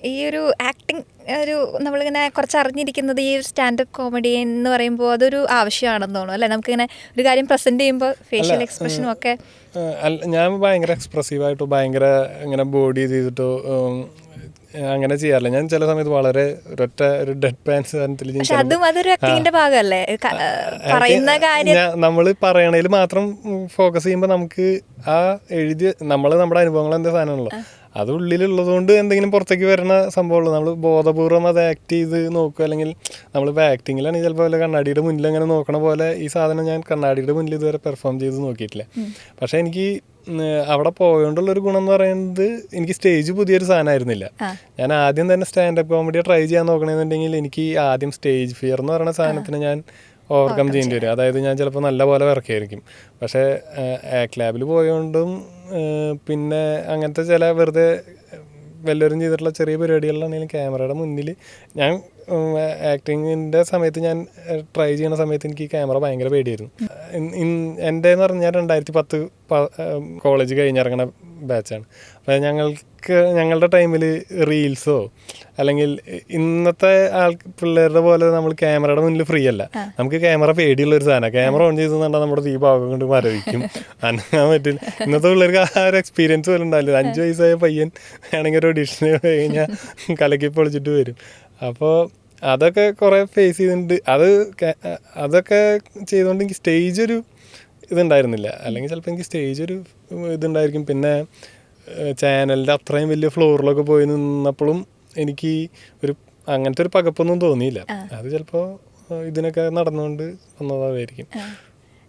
ഈ ഒരു ആക്ടിങ് ഒരു നമ്മളിങ്ങനെ കുറച്ച് അറിഞ്ഞിരിക്കുന്നത് ഈ സ്റ്റാൻഡപ്പ് കോമഡി എന്ന് പറയുമ്പോൾ അതൊരു ആവശ്യമാണെന്ന് തോന്നുന്നു അല്ലേ? നമുക്കിങ്ങനെ ഒരു കാര്യം പ്രസൻറ്റ് ചെയ്യുമ്പോൾ ഫേഷ്യൽ എക്സ്പ്രഷനും ഒക്കെ. ഞാൻ ഭയങ്കര എക്സ്പ്രസീവായിട്ടോ ഭയങ്കര ഇങ്ങനെ ബോഡി ചെയ്തിട്ടോ അങ്ങനെ ചെയ്യാറില്ല. ഞാൻ ചില സമയത്ത് വളരെ ഒരു ഡെഡ് പാൻസ് നമ്മൾ പറയണതിൽ മാത്രം ഫോക്കസ് ചെയ്യുമ്പോൾ നമുക്ക് ആ നമ്മുടെ അനുഭവങ്ങൾ എന്താ സാധനമാണല്ലോ, അത് ഉള്ളിലുള്ളത് കൊണ്ട് എന്തെങ്കിലും പുറത്തേക്ക് വരുന്ന സംഭവമുള്ളൂ. നമ്മൾ ബോധപൂർവ്വം അത് ആക്ട് ചെയ്ത് നോക്കുക. അല്ലെങ്കിൽ നമ്മളിപ്പോൾ ആക്ടിങ്ങിലാണെങ്കിൽ ചിലപ്പോൾ വല്ല കണ്ണാടിയുടെ മുന്നിൽ അങ്ങനെ നോക്കണ പോലെ ഈ സാധനം ഞാൻ കണ്ണാടിയുടെ മുന്നിൽ ഇതുവരെ പെർഫോം ചെയ്ത് നോക്കിയിട്ടില്ല. പക്ഷേ എനിക്ക് അവിടെ പോയോണ്ടുള്ളൊരു ഗുണം എന്ന് പറയുന്നത് എനിക്ക് സ്റ്റേജ് പുതിയൊരു സാധനമായിരുന്നില്ല. ഞാൻ ആദ്യം തന്നെ സ്റ്റാൻഡപ്പ് കോമഡി ട്രൈ ചെയ്യാൻ നോക്കണമെന്നുണ്ടെങ്കിൽ എനിക്ക് ആദ്യം സ്റ്റേജ് ഫിയർ എന്ന് പറയുന്ന സാധനത്തിന് ഞാൻ ഓവർകം ചെയ്യേണ്ടി വരും. അതായത് ഞാൻ ചിലപ്പോൾ നല്ല പോലെ വിറക്കായിരിക്കും. പക്ഷേ ആക്ട് ലാബിൽ പോയതുകൊണ്ടും പിന്നെ അങ്ങനത്തെ ചില വെറുതെ വല്ലവരും ചെയ്തിട്ടുള്ള ചെറിയ പരിപാടികളിലാണെങ്കിലും ക്യാമറയുടെ മുന്നിൽ ഞാൻ ആക്ടിങ്ങിൻ്റെ സമയത്ത് ഞാൻ ട്രൈ ചെയ്യുന്ന സമയത്ത് എനിക്ക് ക്യാമറ ഭയങ്കര പേടിയായിരുന്നു. എൻ്റെ എന്ന് പറഞ്ഞാൽ 2010 കോളേജ് കഴിഞ്ഞിറങ്ങണ ബാച്ചാണ്. അപ്പോൾ ഞങ്ങളുടെ ടൈമിൽ റീൽസോ അല്ലെങ്കിൽ ഇന്നത്തെ പിള്ളേരുടെ പോലെ നമ്മൾ ക്യാമറയുടെ മുന്നിൽ ഫ്രീ അല്ല. നമുക്ക് ക്യാമറ പേടിയുള്ളൊരു സാധനമാണ്. ക്യാമറ ഓൺ ചെയ്ത് കണ്ടാൽ നമ്മുടെ ഈ ഭാഗം കൊണ്ട് മരവിക്കും, അനങ്ങാൻ പറ്റില്ല. ഇന്നത്തെ പിള്ളേർക്ക് ആ ഒരു എക്സ്പീരിയൻസ് പോലും ഉണ്ടാവില്ല. 5 വയസ്സായ പയ്യൻ ആണെങ്കിൽ ഒരു ഓഡീഷന് കഴിഞ്ഞാൽ കലക്കി പൊളിച്ചിട്ട് വരും. അപ്പോൾ അതൊക്കെ കുറേ ഫേസ് ചെയ്തിട്ടുണ്ട്. അതൊക്കെ ചെയ്തുകൊണ്ട് എനിക്ക് സ്റ്റേജ് ഒരു ഇതുണ്ടായിരുന്നില്ല. അല്ലെങ്കിൽ ചിലപ്പോൾ എനിക്ക് സ്റ്റേജ് ഒരു ഇതുണ്ടായിരിക്കും. പിന്നെ ചാനലിൻ്റെ അത്രയും വലിയ ഫ്ലോറിലൊക്കെ പോയി നിന്നപ്പോഴും എനിക്ക് അങ്ങനത്തെ ഒരു പകപ്പൊന്നും തോന്നിയില്ല. അത് ചിലപ്പോൾ ഇതിനൊക്കെ നടന്നുകൊണ്ട് വന്നതായിരിക്കും.